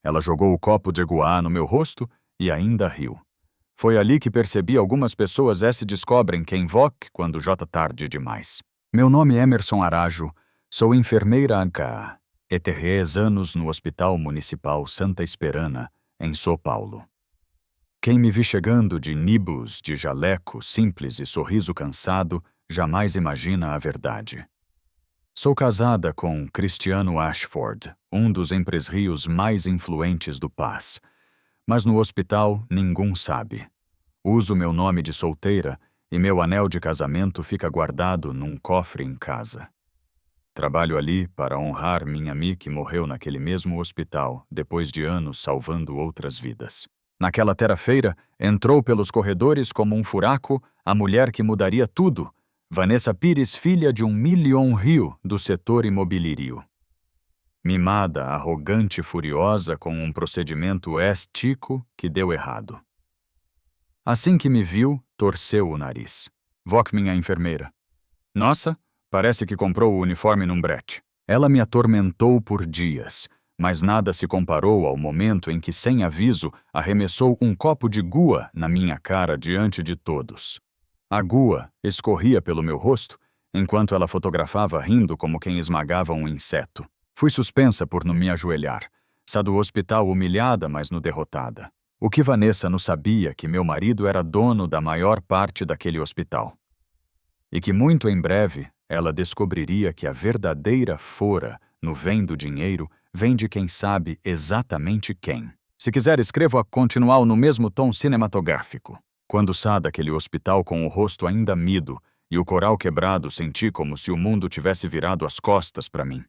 Ela jogou o copo de guá no meu rosto e ainda riu. Foi ali que percebi algumas pessoas se descobrem quem voc quando J tarde demais. Meu nome é Emerson Arajo, sou enfermeira há 3 anos no Hospital Municipal Santa Esperana, em São Paulo. Quem me vi chegando de nibus, de jaleco, simples e sorriso cansado, jamais imagina a verdade. Sou casada com Cristiano Ashford, um dos empresários mais influentes do PAS. Mas no hospital, ninguém sabe. Uso meu nome de solteira e meu anel de casamento fica guardado num cofre em casa. Trabalho ali para honrar minha amiga que morreu naquele mesmo hospital, depois de anos salvando outras vidas. Naquela terça-feira, entrou pelos corredores como um furaco a mulher que mudaria tudo, Vanessa Pires, filha de 1 milhão rio do setor imobiliário. Mimada, arrogante e furiosa com um procedimento ético que deu errado. Assim que me viu, torceu o nariz. Voc minha enfermeira. Nossa, parece que comprou o uniforme num brete. Ela me atormentou por dias, mas nada se comparou ao momento em que, sem aviso, arremessou um copo de gua na minha cara diante de todos. A gua escorria pelo meu rosto, enquanto ela fotografava rindo como quem esmagava um inseto. Fui suspensa por não me ajoelhar. Sa do hospital humilhada, mas no derrotada. O que Vanessa não sabia que meu marido era dono da maior parte daquele hospital. E que muito em breve ela descobriria que a verdadeira fora no vem do dinheiro vem de quem sabe exatamente quem. Se quiser, escreva continuar no mesmo tom cinematográfico. Quando saí daquele hospital com o rosto ainda mido e o coral quebrado, senti como se o mundo tivesse virado as costas para mim.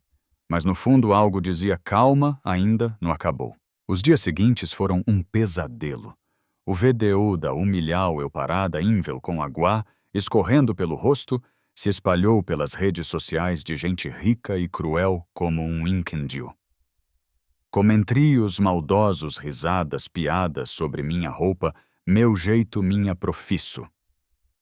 Mas no fundo algo dizia calma, ainda não acabou. Os dias seguintes foram um pesadelo. O VDU da humilhau eu parada invel com água escorrendo pelo rosto se espalhou pelas redes sociais de gente rica e cruel como um incêndio. Comentários maldosos, risadas, piadas sobre minha roupa, meu jeito, minha profisso.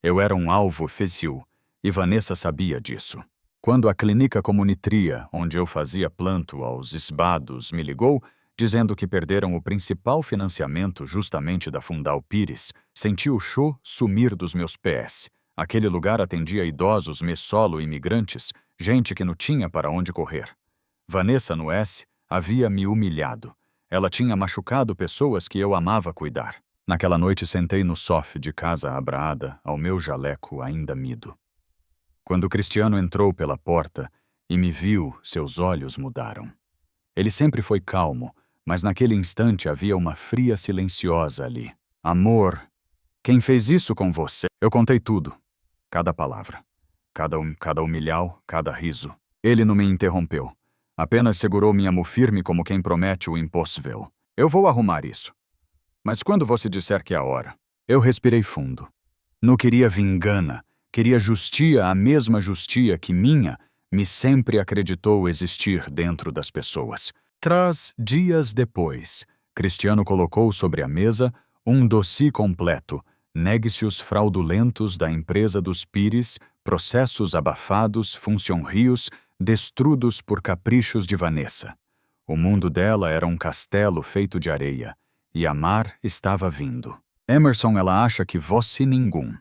Eu era um alvo fácil e Vanessa sabia disso. Quando a clínica comunitria, onde eu fazia planto aos esbados, me ligou, dizendo que perderam o principal financiamento justamente da Fundal Pires, senti o show sumir dos meus pés. Aquele lugar atendia idosos, solo imigrantes, gente que não tinha para onde correr. Vanessa, no S, havia me humilhado. Ela tinha machucado pessoas que eu amava cuidar. Naquela noite sentei no sofá de casa abraada, ao meu jaleco ainda mido. Quando Cristiano entrou pela porta e me viu, seus olhos mudaram. Ele sempre foi calmo, mas naquele instante havia uma fria silenciosa ali. Amor, quem fez isso com você? Eu contei tudo. Cada palavra. Cada humilhau, cada riso. Ele não me interrompeu. Apenas segurou minha mão firme como quem promete o impossível. Eu vou arrumar isso. Mas quando você disser que é a hora? Eu respirei fundo. Não queria vingana, queria justia, a mesma justia que minha me sempre acreditou existir dentro das pessoas. Dias depois, Cristiano colocou sobre a mesa um dossiê completo, negócios fraudulentos da empresa dos Pires, processos abafados, funcionários, destrudos por caprichos de Vanessa. O mundo dela era um castelo feito de areia, e a mar estava vindo. Emerson, ela acha que você ninguém.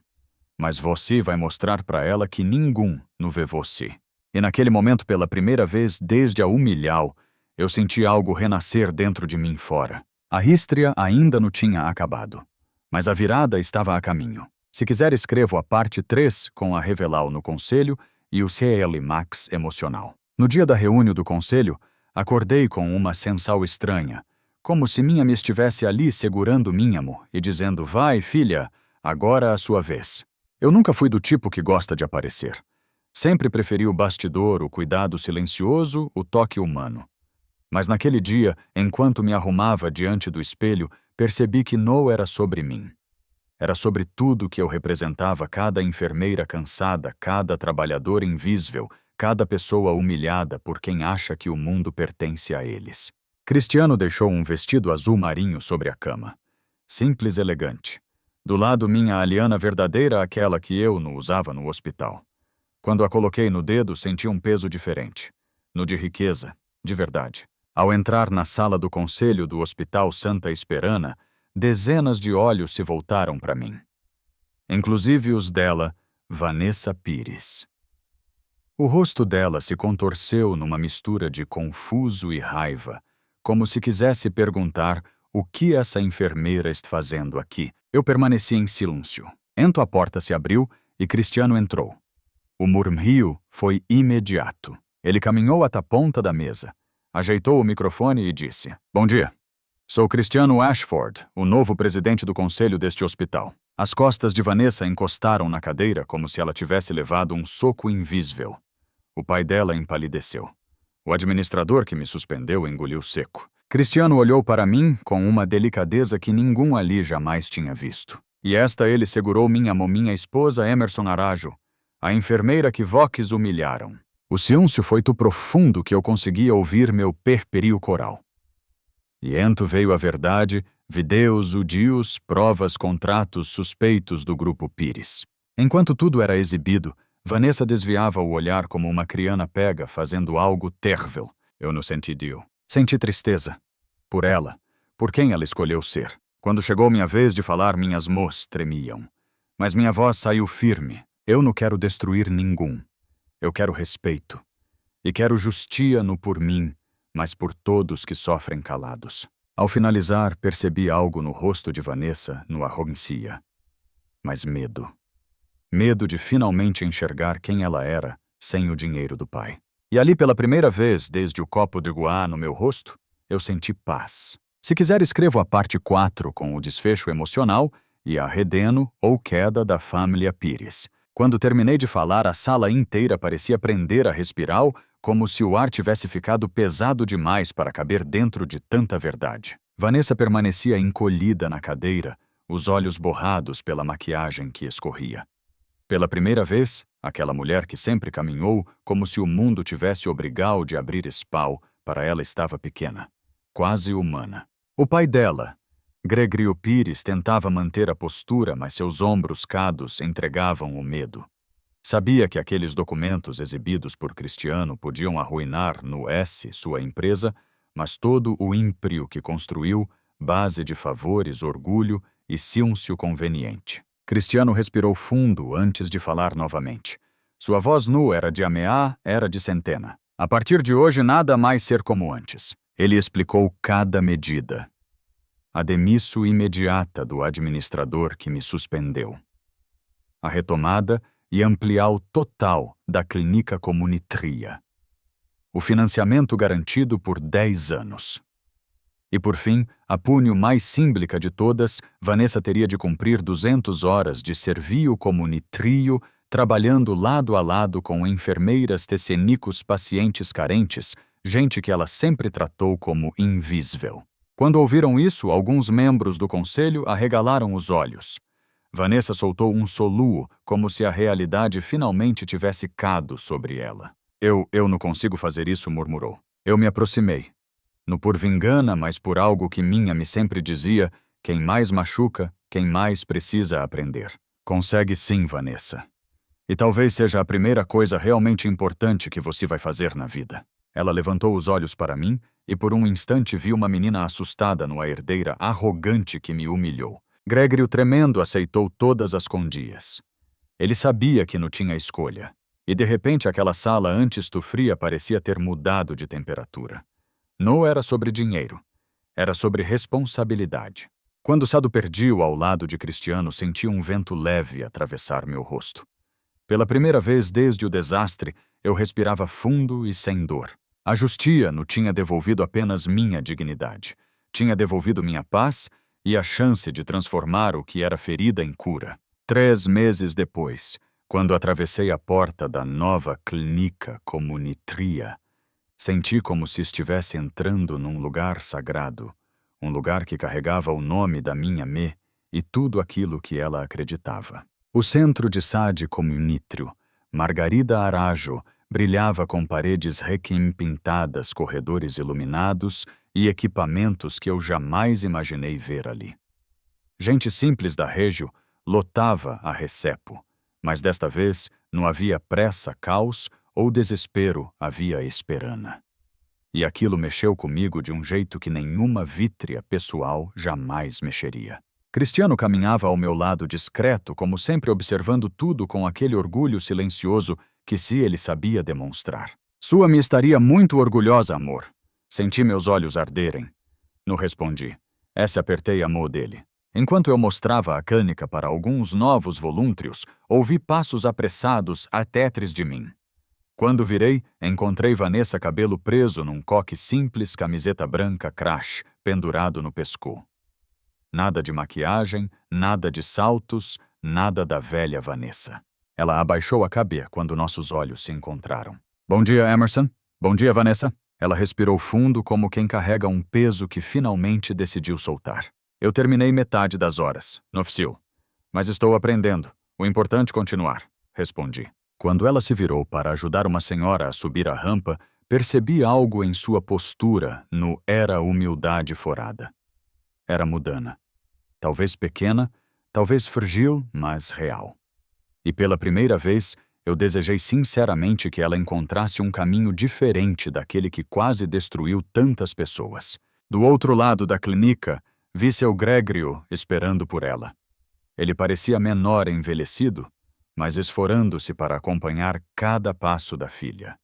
Mas você vai mostrar para ela que ninguém não vê você. E naquele momento, pela primeira vez desde a humilhau, eu senti algo renascer dentro de mim fora. A hístria ainda não tinha acabado. Mas a virada estava a caminho. Se quiser, escrevo a parte 3 com a revelau no conselho e o CL Max emocional. No dia da reunião do conselho, acordei com uma sensação estranha, como se minha me estivesse ali segurando minha-mo e dizendo, vai, filha, agora é a sua vez. Eu nunca fui do tipo que gosta de aparecer. Sempre preferi o bastidor, o cuidado silencioso, o toque humano. Mas naquele dia, enquanto me arrumava diante do espelho, percebi que não era sobre mim. Era sobre tudo que eu representava, cada enfermeira cansada, cada trabalhador invisível, cada pessoa humilhada por quem acha que o mundo pertence a eles. Cristiano deixou um vestido azul marinho sobre a cama. Simples e elegante. Do lado minha aliana verdadeira, aquela que eu não usava no hospital. Quando a coloquei no dedo, senti um peso diferente. No de riqueza, de verdade. Ao entrar na sala do conselho do Hospital Santa Esperana, dezenas de olhos se voltaram para mim. Inclusive os dela, Vanessa Pires. O rosto dela se contorceu numa mistura de confuso e raiva, como se quisesse perguntar o que essa enfermeira está fazendo aqui. Eu permaneci em silêncio. Então a porta se abriu e Cristiano entrou. O murmúrio foi imediato. Ele caminhou até a ponta da mesa, ajeitou o microfone e disse: "Bom dia. Sou Cristiano Ashford, o novo presidente do conselho deste hospital." As costas de Vanessa encostaram na cadeira como se ela tivesse levado um soco invisível. O pai dela empalideceu. O administrador que me suspendeu engoliu seco. Cristiano olhou para mim com uma delicadeza que ninguém ali jamais tinha visto. E ele segurou minha esposa Emerson Arajo, a enfermeira que Vox humilharam. O silêncio foi tão profundo que eu conseguia ouvir meu perperio coral. E então veio a verdade, vídeos, údios, provas, contratos, suspeitos do grupo Pires. Enquanto tudo era exibido, Vanessa desviava o olhar como uma criança pega fazendo algo terrível. Eu não senti dio. Senti tristeza. Por ela. Por quem ela escolheu ser. Quando chegou minha vez de falar, minhas mãos tremiam. Mas minha voz saiu firme. Eu não quero destruir ninguém. Eu quero respeito. E quero justiça não por mim, mas por todos que sofrem calados. Ao finalizar, percebi algo no rosto de Vanessa no arrogancia. Mas medo. Medo de finalmente enxergar quem ela era sem o dinheiro do pai. E ali pela primeira vez, desde o copo de guá no meu rosto, eu senti paz. Se quiser, escrevo a parte 4 com o desfecho emocional e a redeno ou queda da família Pires. Quando terminei de falar, a sala inteira parecia aprender a respirar, como se o ar tivesse ficado pesado demais para caber dentro de tanta verdade. Vanessa permanecia encolhida na cadeira, os olhos borrados pela maquiagem que escorria. Pela primeira vez, aquela mulher que sempre caminhou como se o mundo tivesse obrigado de abrir espal, para ela estava pequena, quase humana. O pai dela, Gregório Pires, tentava manter a postura, mas seus ombros cados entregavam o medo. Sabia que aqueles documentos exibidos por Cristiano podiam arruinar no sua empresa, mas todo o ímprio que construiu, base de favores, orgulho e silêncio conveniente. Cristiano respirou fundo antes de falar novamente. Sua voz nua era de ameá, era de centena. A partir de hoje, nada mais ser como antes. Ele explicou cada medida. A demissão imediata do administrador que me suspendeu. A retomada e ampliar o total da clínica comunitria. O financiamento garantido por 10 anos. E por fim, a punho mais símbolica de todas, Vanessa teria de cumprir 200 horas de serviço comunitrio, trabalhando lado a lado com enfermeiras, tecenicos, pacientes carentes, gente que ela sempre tratou como invisível. Quando ouviram isso, alguns membros do conselho arregalaram os olhos. Vanessa soltou um soluço, como se a realidade finalmente tivesse caído sobre ela. Eu não consigo fazer isso, murmurou. Eu me aproximei. Não por vingana, mas por algo que minha me sempre dizia, quem mais machuca, quem mais precisa aprender. Consegue sim, Vanessa. E talvez seja a primeira coisa realmente importante que você vai fazer na vida. Ela levantou os olhos para mim e por um instante vi uma menina assustada numa herdeira arrogante que me humilhou. Gregório tremendo aceitou todas as condias. Ele sabia que não tinha escolha. E de repente aquela sala antes fria parecia ter mudado de temperatura. Não era sobre dinheiro. Era sobre responsabilidade. Quando Sado perdiu ao lado de Cristiano, senti um vento leve atravessar meu rosto. Pela primeira vez desde o desastre, eu respirava fundo e sem dor. A justiça não tinha devolvido apenas minha dignidade. Tinha devolvido minha paz e a chance de transformar o que era ferida em cura. 3 meses depois, quando atravessei a porta da nova clínica comunitria, senti como se estivesse entrando num lugar sagrado, um lugar que carregava o nome da minha mãe e tudo aquilo que ela acreditava. O centro de Sade Comunitrio, Margarida Arajo, brilhava com paredes requim-pintadas, corredores iluminados e equipamentos que eu jamais imaginei ver ali. Gente simples da região lotava a recepo, mas desta vez não havia pressa, caos ou desespero, havia esperança. E aquilo mexeu comigo de um jeito que nenhuma vítrea pessoal jamais mexeria. Cristiano caminhava ao meu lado discreto, como sempre observando tudo com aquele orgulho silencioso que se ele sabia demonstrar. Sua me estaria muito orgulhosa, amor. Senti meus olhos arderem. Não respondi. Essa apertei a mão dele. Enquanto eu mostrava a cânica para alguns novos volúntrios, ouvi passos apressados atrás de mim. Quando virei, encontrei Vanessa, cabelo preso num coque simples, camiseta branca crash, pendurado no pescoço. Nada de maquiagem, nada de saltos, nada da velha Vanessa. Ela abaixou a cabeça quando nossos olhos se encontraram. Bom dia, Emerson. Bom dia, Vanessa. Ela respirou fundo como quem carrega um peso que finalmente decidiu soltar. Eu terminei metade das horas, no oficil. Mas estou aprendendo. O importante é continuar, respondi. Quando ela se virou para ajudar uma senhora a subir a rampa, percebi algo em sua postura no era humildade forada. Era mudana. Talvez pequena, talvez frágil, mas real. E pela primeira vez, eu desejei sinceramente que ela encontrasse um caminho diferente daquele que quase destruiu tantas pessoas. Do outro lado da clínica, vi seu Gregório esperando por ela. Ele parecia menor e envelhecido, mas esforando-se para acompanhar cada passo da filha.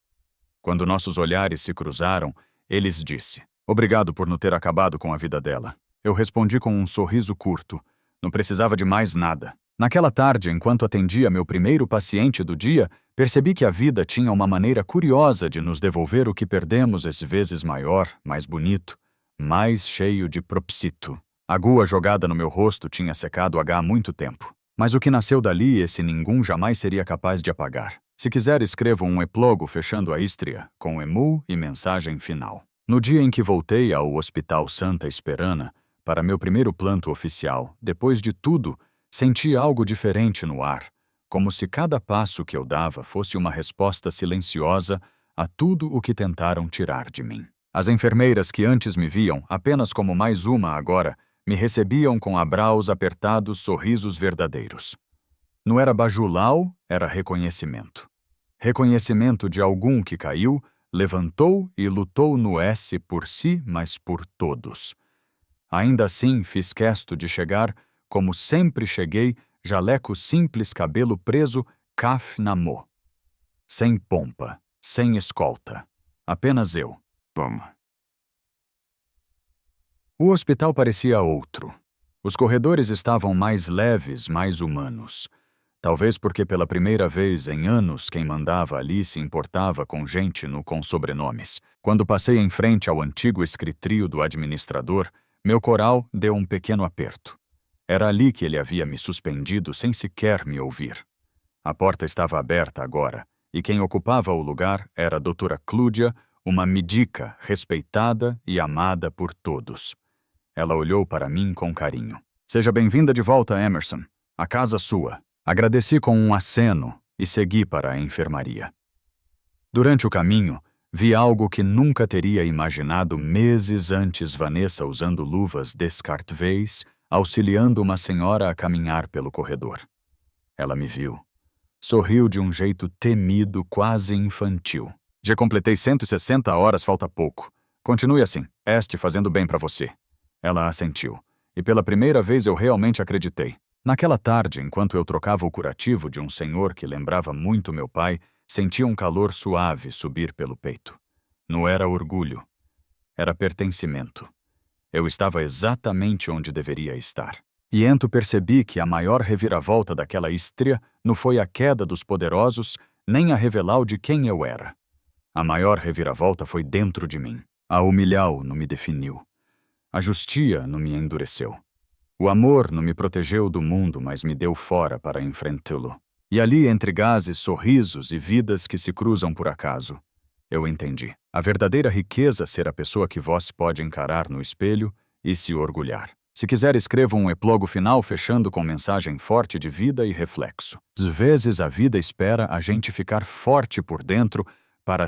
Quando nossos olhares se cruzaram, eles disse: "Obrigado por não ter acabado com a vida dela." Eu respondi com um sorriso curto. Não precisava de mais nada. Naquela tarde, enquanto atendia meu primeiro paciente do dia, percebi que a vida tinha uma maneira curiosa de nos devolver o que perdemos, às vezes maior, mais bonito, mais cheio de propósito. A agulha jogada no meu rosto tinha secado há muito tempo. Mas o que nasceu dali, esse ninguém jamais seria capaz de apagar. Se quiser, escrevo um epílogo fechando a história, com emu e mensagem final. No dia em que voltei ao Hospital Santa Esperana, para meu primeiro planto oficial, depois de tudo, senti algo diferente no ar, como se cada passo que eu dava fosse uma resposta silenciosa a tudo o que tentaram tirar de mim. As enfermeiras que antes me viam apenas como mais uma agora, me recebiam com abraços apertados, sorrisos verdadeiros. Não era bajulau, era reconhecimento. Reconhecimento de algum que caiu, levantou e lutou no S por si, mas por todos. Ainda assim, fiz questão de chegar, como sempre cheguei, jaleco simples, cabelo preso, caf na mão. Sem pompa, sem escolta. Apenas eu. Vamos. O hospital parecia outro. Os corredores estavam mais leves, mais humanos. Talvez porque pela primeira vez em anos quem mandava ali se importava com gente com sobrenomes. Quando passei em frente ao antigo escritrio do administrador, meu coral deu um pequeno aperto. Era ali que ele havia me suspendido sem sequer me ouvir. A porta estava aberta agora, e quem ocupava o lugar era a doutora Clúdia, uma médica respeitada e amada por todos. Ela olhou para mim com carinho. "Seja bem-vinda de volta, Emerson. A casa sua." Agradeci com um aceno e segui para a enfermaria. Durante o caminho, vi algo que nunca teria imaginado meses antes. Vanessa usando luvas descartáveis, auxiliando uma senhora a caminhar pelo corredor. Ela me viu. Sorriu de um jeito temido, quase infantil. "Já completei 160 horas, falta pouco. Continue assim, fazendo bem para você." Ela assentiu, e pela primeira vez eu realmente acreditei. Naquela tarde, enquanto eu trocava o curativo de um senhor que lembrava muito meu pai, senti um calor suave subir pelo peito. Não era orgulho. Era pertencimento. Eu estava exatamente onde deveria estar. E então percebi que a maior reviravolta daquela história não foi a queda dos poderosos, nem a revelar de quem eu era. A maior reviravolta foi dentro de mim. A humilhau não me definiu. A justia não me endureceu. O amor não me protegeu do mundo, mas me deu fora para enfrentá-lo. E ali, entre gases, sorrisos e vidas que se cruzam por acaso, eu entendi. A verdadeira riqueza ser a pessoa que vós pode encarar no espelho e se orgulhar. Se quiser, escreva um epílogo final fechando com mensagem forte de vida e reflexo. Às vezes a vida espera a gente ficar forte por dentro para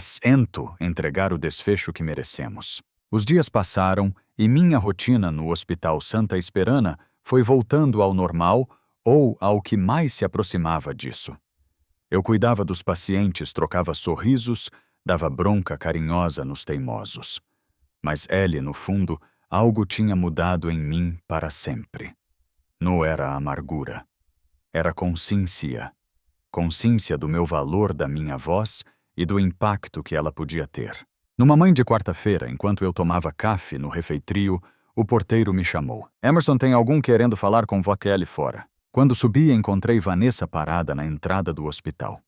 entregar o desfecho que merecemos. Os dias passaram e minha rotina no Hospital Santa Esperana foi voltando ao normal ou ao que mais se aproximava disso. Eu cuidava dos pacientes, trocava sorrisos, Dava bronca carinhosa nos teimosos. Mas ele, no fundo, algo tinha mudado em mim para sempre. Não era amargura. Era consciência. Consciência do meu valor da minha voz e do impacto que ela podia ter. Numa manhã de quarta-feira, enquanto eu tomava café no refeitório, o porteiro me chamou. Emerson, tem algum querendo falar com você ali fora. Quando subi, encontrei Vanessa parada na entrada do hospital.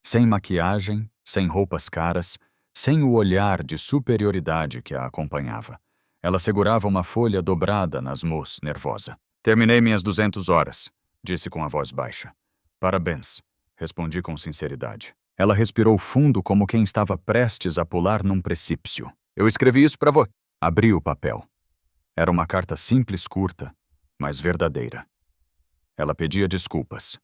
Sem maquiagem, sem roupas caras, sem o olhar de superioridade que a acompanhava. Ela segurava uma folha dobrada nas mãos, nervosa. Terminei minhas 200 horas, disse com a voz baixa. Parabéns, respondi com sinceridade. Ela respirou fundo como quem estava prestes a pular num precipício. Eu escrevi isso para você. Abri o papel. Era uma carta simples, curta, mas verdadeira. Ela pedia desculpas.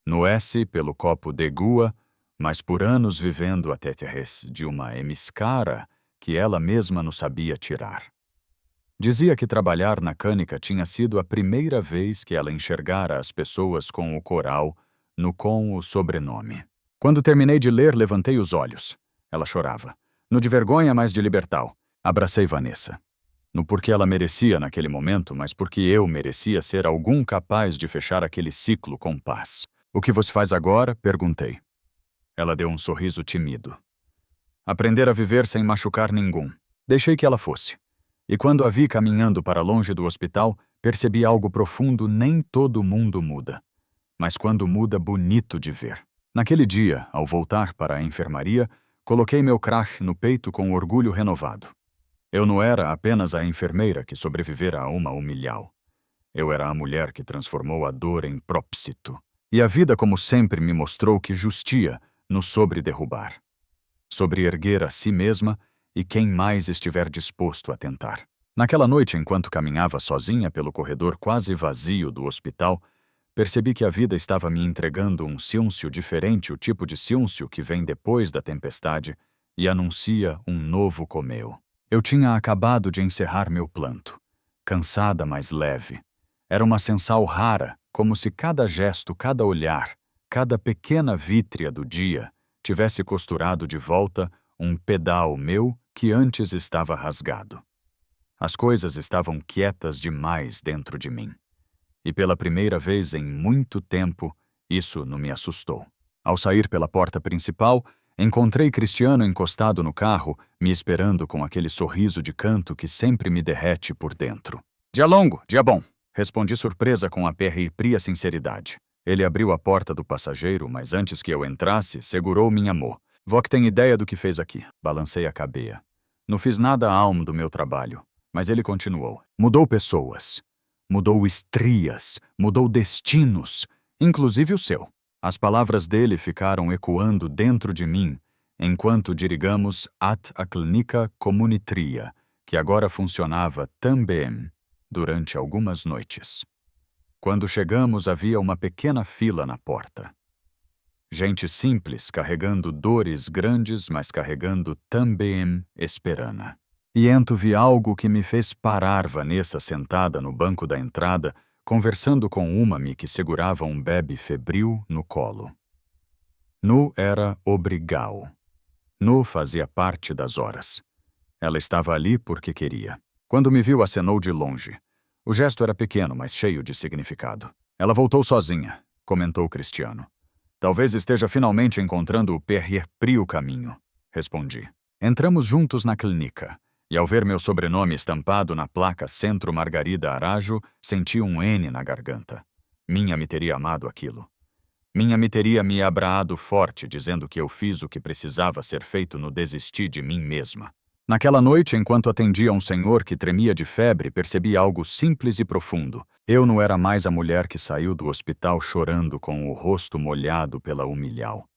No S pelo copo de gua, mas por anos vivendo através de uma emiscara que ela mesma não sabia tirar. Dizia que trabalhar na clínica tinha sido a primeira vez que ela enxergara as pessoas com o coral no com o sobrenome. Quando terminei de ler, levantei os olhos. Ela chorava. No de vergonha, mas de libertal. Abracei Vanessa. No porque ela merecia naquele momento, mas porque eu merecia ser algum capaz de fechar aquele ciclo com paz. O que você faz agora? Perguntei. Ela deu um sorriso tímido. Aprender a viver sem machucar ninguém. Deixei que ela fosse. E quando a vi caminhando para longe do hospital, percebi algo profundo. Nem todo mundo muda. Mas quando muda, bonito de ver. Naquele dia, ao voltar para a enfermaria, coloquei meu crach no peito com orgulho renovado. Eu não era apenas a enfermeira que sobrevivera a uma humilhal. Eu era a mulher que transformou a dor em propósito. E a vida, como sempre, me mostrou que justia no sobre-derrubar. Sobre erguer a si mesma e quem mais estiver disposto a tentar. Naquela noite, enquanto caminhava sozinha pelo corredor quase vazio do hospital, percebi que a vida estava me entregando um silêncio diferente, o tipo de silêncio que vem depois da tempestade e anuncia um novo começo. Eu tinha acabado de encerrar meu planto, cansada, mas leve. Era uma sensação rara, como se cada gesto, cada olhar, cada pequena vítrea do dia tivesse costurado de volta um pedal meu que antes estava rasgado. As coisas estavam quietas demais dentro de mim. E pela primeira vez em muito tempo, isso não me assustou. Ao sair pela porta principal, encontrei Cristiano encostado no carro, me esperando com aquele sorriso de canto que sempre me derrete por dentro. Dia longo, dia bom, respondi surpresa com a pria sinceridade. Ele abriu a porta do passageiro, mas antes que eu entrasse, segurou minha mão. Vó que tem ideia do que fez aqui. Balancei a cabeça. Não fiz nada almo do meu trabalho, mas ele continuou. Mudou pessoas. Mudou estrias, mudou destinos, inclusive o seu. As palavras dele ficaram ecoando dentro de mim, enquanto dirigamos at a clínica comunitria, que agora funcionava também durante algumas noites. Quando chegamos, havia uma pequena fila na porta. Gente simples carregando dores grandes, mas carregando também esperança. E ento vi algo que me fez parar. Vanessa sentada no banco da entrada, conversando com uma-me que segurava um bebê febril no colo. Nu era obrigado. Nu fazia parte das horas. Ela estava ali porque queria. Quando me viu, acenou de longe. O gesto era pequeno, mas cheio de significado. Ela voltou sozinha, comentou Cristiano. Talvez esteja finalmente encontrando o prio caminho, respondi. Entramos juntos na clínica. E ao ver meu sobrenome estampado na placa Centro Margarida Arajo, senti um N na garganta. Minha me teria amado aquilo. Minha me teria me abraado forte, dizendo que eu fiz o que precisava ser feito no desistir de mim mesma. Naquela noite, enquanto atendia um senhor que tremia de febre, percebi algo simples e profundo. Eu não era mais a mulher que saiu do hospital chorando com o rosto molhado pela humilhal.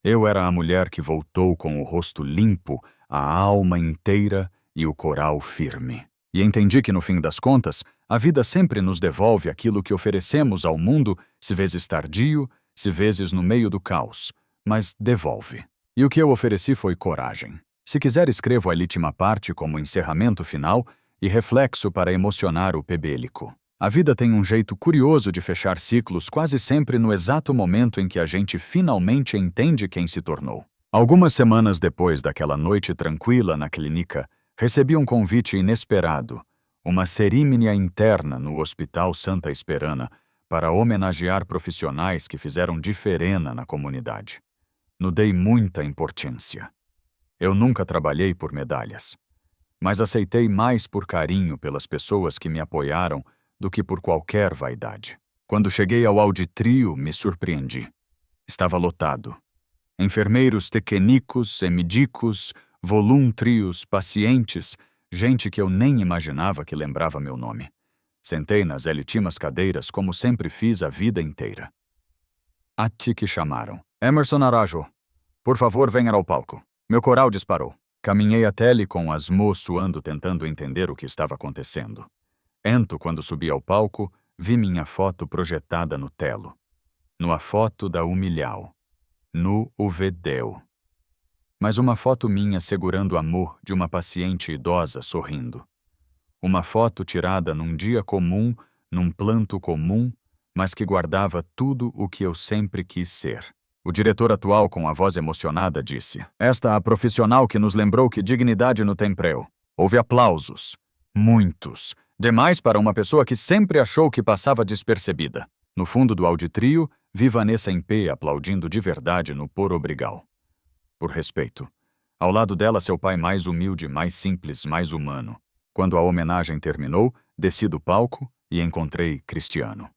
Eu era a mulher que voltou com o rosto limpo, a alma inteira e o coral firme. E entendi que, no fim das contas, a vida sempre nos devolve aquilo que oferecemos ao mundo, se vezes tardio, se vezes no meio do caos, mas devolve. E o que eu ofereci foi coragem. Se quiser, escrevo a última parte como encerramento final e reflexo para emocionar o pebélico. A vida tem um jeito curioso de fechar ciclos quase sempre no exato momento em que a gente finalmente entende quem se tornou. Algumas semanas depois daquela noite tranquila na clínica, recebi um convite inesperado, uma cerimônia interna no Hospital Santa Esperana para homenagear profissionais que fizeram diferença na comunidade. Não dei muita importância. Eu nunca trabalhei por medalhas, mas aceitei mais por carinho pelas pessoas que me apoiaram do que por qualquer vaidade. Quando cheguei ao auditório, me surpreendi. Estava lotado. Enfermeiros, técnicos, médicos, voluntários, pacientes, gente que eu nem imaginava que lembrava meu nome. Sentei nas últimas cadeiras como sempre fiz a vida inteira. Até que chamaram. Emerson Arajo, por favor, venha ao palco. Meu coral disparou. Caminhei até ele com as mãos suando tentando entender o que estava acontecendo. Quando subi ao palco, vi minha foto projetada no telo. Numa foto da Humilhau. No Uvedeu. Mas uma foto minha segurando o amor de uma paciente idosa sorrindo. Uma foto tirada num dia comum, num planto comum, mas que guardava tudo o que eu sempre quis ser. O diretor atual, com a voz emocionada, disse: "Esta é a profissional que nos lembrou que dignidade no tempreu." Houve aplausos. Muitos. Demais para uma pessoa que sempre achou que passava despercebida. No fundo do auditório, vi Vanessa em pé aplaudindo de verdade no Por Obrigal. Por respeito. Ao lado dela, seu pai mais humilde, mais simples, mais humano. Quando a homenagem terminou, desci do palco e encontrei Cristiano.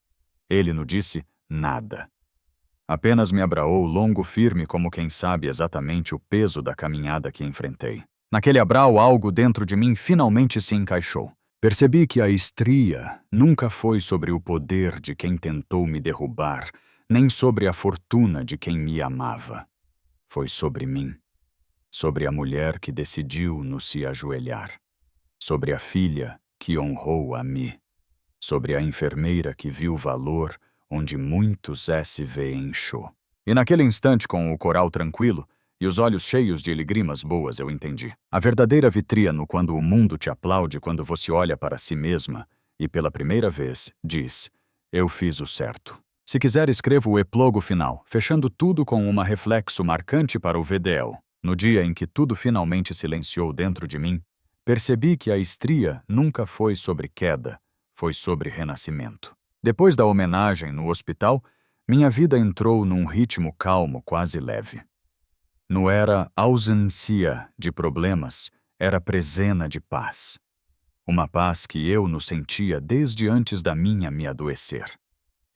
Ele não disse nada. Apenas me abraçou longo firme como quem sabe exatamente o peso da caminhada que enfrentei. Naquele abraço, algo dentro de mim finalmente se encaixou. Percebi que a estria nunca foi sobre o poder de quem tentou me derrubar, nem sobre a fortuna de quem me amava. Foi sobre mim. Sobre a mulher que decidiu no se ajoelhar. Sobre a filha que honrou a mim. Sobre a enfermeira que viu valor onde muitos se enxou. E naquele instante, com o coral tranquilo e os olhos cheios de alegrimas boas, eu entendi. A verdadeira vitrina no quando o mundo te aplaude quando você olha para si mesma e, pela primeira vez, diz: "Eu fiz o certo." Se quiser, escrevo o epílogo final, fechando tudo com uma reflexo marcante para o VDL. No dia em que tudo finalmente silenciou dentro de mim, percebi que a estria nunca foi sobre queda, foi sobre renascimento. Depois da homenagem no hospital, minha vida entrou num ritmo calmo, quase leve. Não era ausência de problemas, era presença de paz. Uma paz que eu não sentia desde antes da minha me adoecer.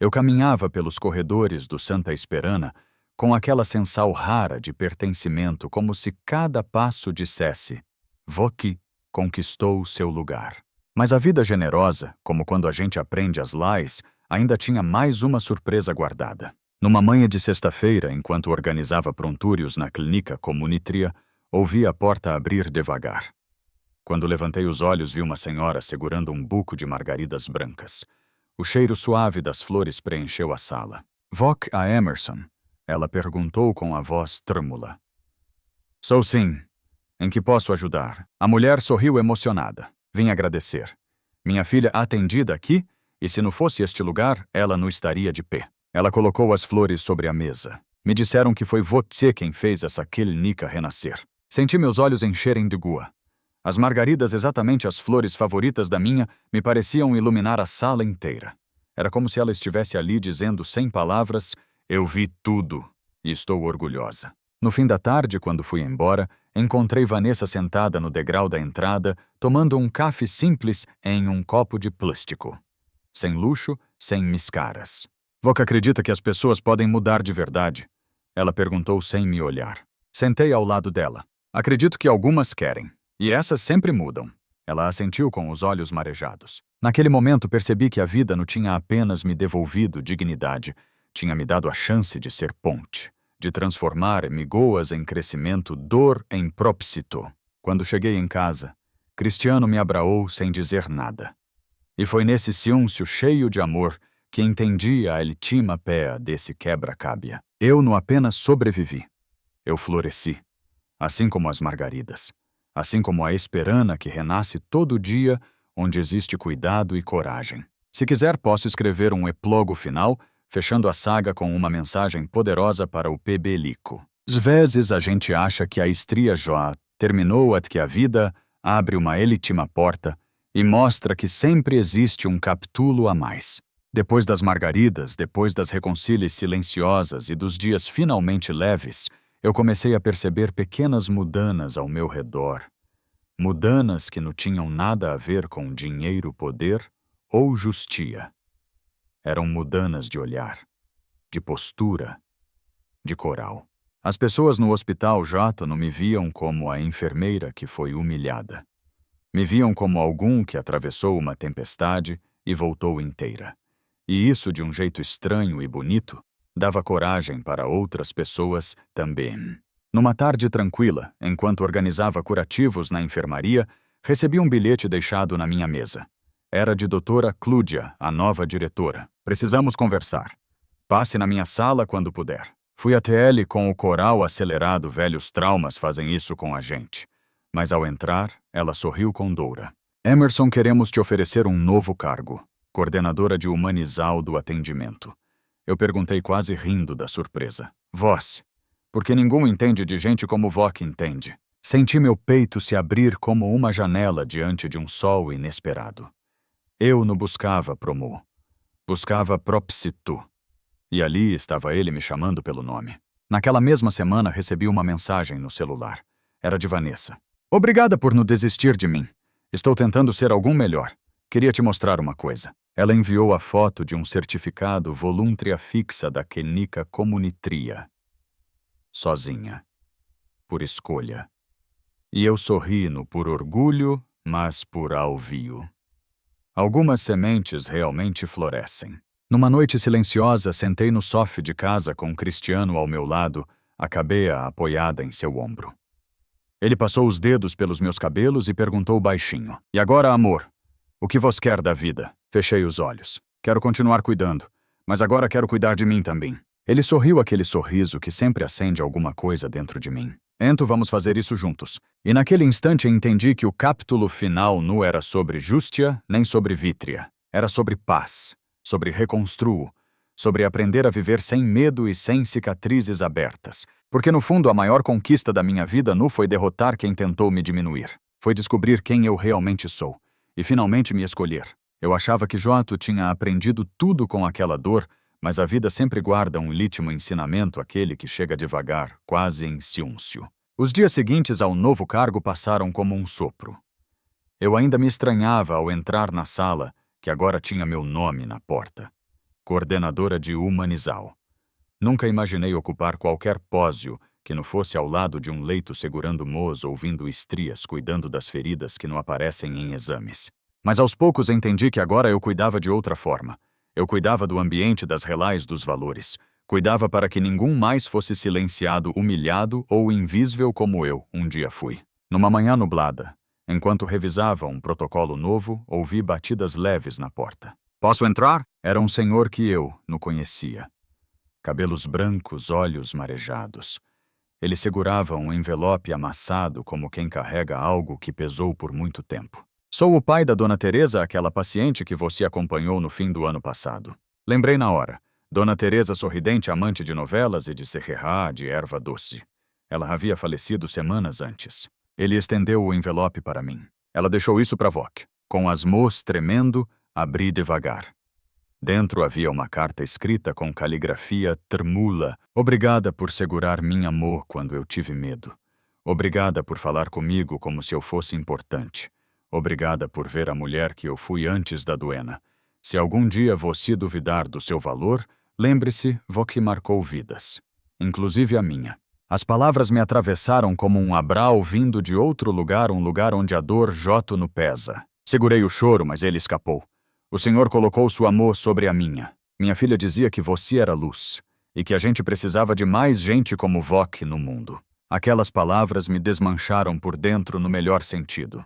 Eu caminhava pelos corredores do Santa Esperana com aquela sensação rara de pertencimento, como se cada passo dissesse: "Voki conquistou seu lugar." Mas a vida generosa, como quando a gente aprende as leis, ainda tinha mais uma surpresa guardada. Numa manhã de sexta-feira, enquanto organizava prontúrios na clínica comunitria, ouvi a porta abrir devagar. Quando levantei os olhos, vi uma senhora segurando um buco de margaridas brancas. O cheiro suave das flores preencheu a sala. "Voc a Emerson?" Ela perguntou com a voz trêmula. "Sou sim. Em que posso ajudar?" A mulher sorriu emocionada. "Vim agradecer. Minha filha atendida aqui, e se não fosse este lugar, ela não estaria de pé." Ela colocou as flores sobre a mesa. "Me disseram que foi você quem fez essa clínica renascer." Senti meus olhos encherem de gua. As margaridas, exatamente as flores favoritas da minha, me pareciam iluminar a sala inteira. Era como se ela estivesse ali dizendo sem palavras: "Eu vi tudo e estou orgulhosa." No fim da tarde, quando fui embora, encontrei Vanessa sentada no degrau da entrada, tomando um café simples em um copo de plástico. Sem luxo, sem miscaras. "Voca acredita que as pessoas podem mudar de verdade?" Ela perguntou sem me olhar. Sentei ao lado dela. "Acredito que algumas querem. E essas sempre mudam." Ela assentiu com os olhos marejados. Naquele momento percebi que a vida não tinha apenas me devolvido dignidade, tinha me dado a chance de ser ponte, de transformar migoas em crescimento, dor em propósito. Quando cheguei em casa, Cristiano me abraçou sem dizer nada. E foi nesse silêncio cheio de amor que entendi a última pé desse quebra-cabia. Eu não apenas sobrevivi, eu floresci, assim como as margaridas, assim como a esperana que renasce todo dia onde existe cuidado e coragem. Se quiser, posso escrever um epílogo final, fechando a saga com uma mensagem poderosa para o PB Lico. Às vezes a gente acha que a estria já terminou at que a vida abre uma última porta e mostra que sempre existe um capítulo a mais. Depois das margaridas, depois das reconcílios silenciosas e dos dias finalmente leves, eu comecei a perceber pequenas mudanas ao meu redor. Mudanas que não tinham nada a ver com dinheiro, poder ou justiça. Eram mudanas de olhar, de postura, de coral. As pessoas no hospital Jota não me viam como a enfermeira que foi humilhada. Me viam como algum que atravessou uma tempestade e voltou inteira. E isso, de um jeito estranho e bonito, dava coragem para outras pessoas também. Numa tarde tranquila, enquanto organizava curativos na enfermaria, recebi um bilhete deixado na minha mesa. Era de doutora Clúdia, a nova diretora. Precisamos conversar. Passe na minha sala quando puder. Fui até ele com o coral acelerado. Velhos traumas fazem isso com a gente. Mas ao entrar, ela sorriu com Doura. Emerson, queremos te oferecer um novo cargo. Coordenadora de humanizal do atendimento. Eu perguntei quase rindo da surpresa. Vós? Porque ninguém entende de gente como vó que entende. Senti meu peito se abrir como uma janela diante de um sol inesperado. Eu não buscava promo. Buscava propsitu. E ali estava ele me chamando pelo nome. Naquela mesma semana recebi uma mensagem no celular. Era de Vanessa. Obrigada por não desistir de mim. Estou tentando ser algum melhor. Queria te mostrar uma coisa. Ela enviou a foto de um certificado volúntria fixa da Kenica Comunitria. Sozinha. Por escolha. E eu sorri-no por orgulho, mas por alvio. Algumas sementes realmente florescem. Numa noite silenciosa, sentei no sofá de casa com Cristiano ao meu lado, a cabeça apoiada em seu ombro. Ele passou os dedos pelos meus cabelos e perguntou baixinho. E agora, amor? O que vos quer da vida? Fechei os olhos. Quero continuar cuidando, mas agora quero cuidar de mim também. Ele sorriu aquele sorriso que sempre acende alguma coisa dentro de mim. Então vamos fazer isso juntos. E naquele instante entendi que o capítulo final não era sobre justia nem sobre vítria. Era sobre paz, sobre reconstruo, sobre aprender a viver sem medo e sem cicatrizes abertas. Porque no fundo a maior conquista da minha vida não foi derrotar quem tentou me diminuir. Foi descobrir quem eu realmente sou. E finalmente me escolher. Eu achava que Joto tinha aprendido tudo com aquela dor, mas a vida sempre guarda um último ensinamento, aquele que chega devagar, quase em silêncio. Os dias seguintes ao novo cargo passaram como um sopro. Eu ainda me estranhava ao entrar na sala, que agora tinha meu nome na porta. Coordenadora de humanizal. Nunca imaginei ocupar qualquer pósio que não fosse ao lado de um leito segurando mos, ouvindo estrias, cuidando das feridas que não aparecem em exames. Mas aos poucos entendi que agora eu cuidava de outra forma. Eu cuidava do ambiente, das relais, dos valores. Cuidava para que ninguém mais fosse silenciado, humilhado ou invisível como eu um dia fui. Numa manhã nublada, enquanto revisava um protocolo novo, ouvi batidas leves na porta. Posso entrar? Era um senhor que eu não conhecia. Cabelos brancos, olhos marejados. Ele segurava um envelope amassado como quem carrega algo que pesou por muito tempo. Sou o pai da Dona Teresa, aquela paciente que você acompanhou no fim do ano passado. Lembrei na hora. Dona Teresa sorridente, amante de novelas e de serrerá, de erva doce. Ela havia falecido semanas antes. Ele estendeu o envelope para mim. Ela deixou isso para Voc. Com as mãos tremendo, abri devagar. Dentro havia uma carta escrita com caligrafia tremula. Obrigada por segurar meu amor quando eu tive medo. Obrigada por falar comigo como se eu fosse importante. Obrigada por ver a mulher que eu fui antes da doena. Se algum dia você duvidar do seu valor, lembre-se, Voc marcou vidas. Inclusive a minha. As palavras me atravessaram como um abral vindo de outro lugar, um lugar onde a dor joto no pesa. Segurei o choro, mas ele escapou. O Senhor colocou sua amor sobre a minha. Minha filha dizia que você era luz, e que a gente precisava de mais gente como Voc no mundo. Aquelas palavras me desmancharam por dentro no melhor sentido.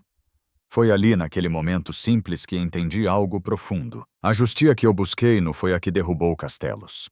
Foi ali, naquele momento simples, que entendi algo profundo. A justiça que eu busquei não foi a que derrubou castelos.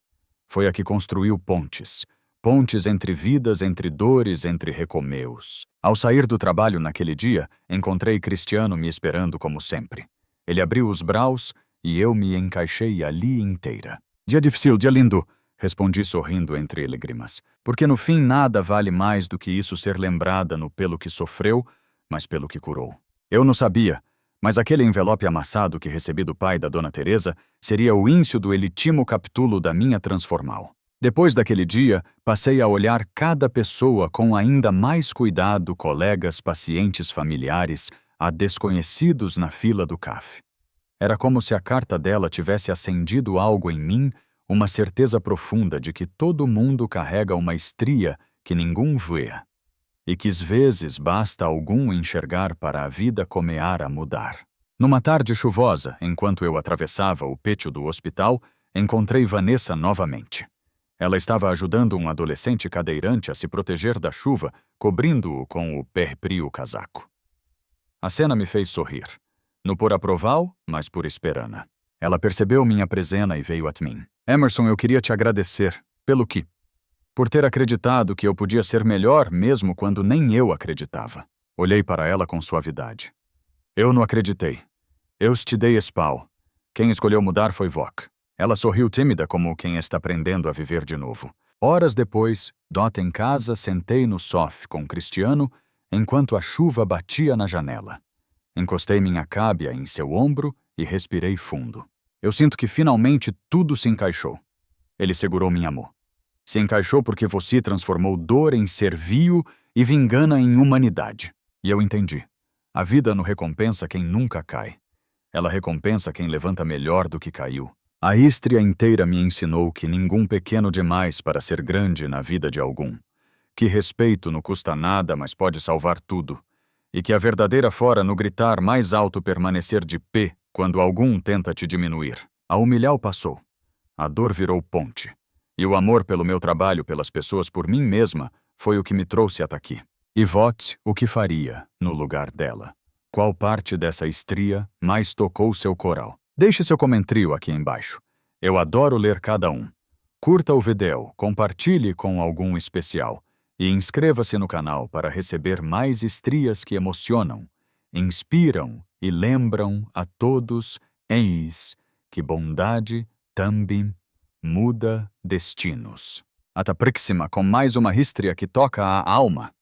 Foi a que construiu pontes. Pontes entre vidas, entre dores, entre recomeus. Ao sair do trabalho naquele dia, encontrei Cristiano me esperando como sempre. Ele abriu os braços e eu me encaixei ali inteira. Dia difícil, dia lindo, respondi sorrindo entre lágrimas, porque no fim nada vale mais do que isso ser lembrada no pelo que sofreu, mas pelo que curou. Eu não sabia, mas aquele envelope amassado que recebi do pai da Dona Teresa seria o íncio do elitimo capítulo da minha transformal. Depois daquele dia, passei a olhar cada pessoa com ainda mais cuidado, colegas, pacientes, familiares, a desconhecidos na fila do CAF. Era como se a carta dela tivesse acendido algo em mim, uma certeza profunda de que todo mundo carrega uma estria que ninguém vê, e que às vezes basta algum enxergar para a vida começar a mudar. Numa tarde chuvosa, enquanto eu atravessava o pátio do hospital, encontrei Vanessa novamente. Ela estava ajudando um adolescente cadeirante a se proteger da chuva, cobrindo-o com o pé-frio casaco. A cena me fez sorrir. No por aproval, mas por esperana. Ela percebeu minha presença e veio até mim. Emerson, eu queria te agradecer. Pelo quê? Por ter acreditado que eu podia ser melhor mesmo quando nem eu acreditava. Olhei para ela com suavidade. Eu não acreditei. Eu te dei esse pau. Quem escolheu mudar foi Vok. Ela sorriu tímida como quem está aprendendo a viver de novo. Horas depois, dota em casa, sentei no sofá com Cristiano enquanto a chuva batia na janela. Encostei minha cábia em seu ombro e respirei fundo. Eu sinto que finalmente tudo se encaixou. Ele segurou minha mão. Se encaixou porque você transformou dor em serviço e vingana em humanidade. E eu entendi. A vida não recompensa quem nunca cai. Ela recompensa quem levanta melhor do que caiu. A histria inteira me ensinou que ninguém pequeno demais para ser grande na vida de algum. Que respeito não custa nada, mas pode salvar tudo. E que a verdadeira fora no gritar mais alto permanecer de pé quando algum tenta te diminuir. A humilhar passou. A dor virou ponte. E o amor pelo meu trabalho, pelas pessoas, por mim mesma, foi o que me trouxe até aqui. E vote o que faria no lugar dela. Qual parte dessa estria mais tocou seu coral? Deixe seu comentário aqui embaixo. Eu adoro ler cada um. Curta o vídeo, compartilhe com algum especial e inscreva-se no canal para receber mais estrias que emocionam, inspiram e lembram a todos eis que bondade também muda destinos. Até a próxima com mais uma histria que toca a alma.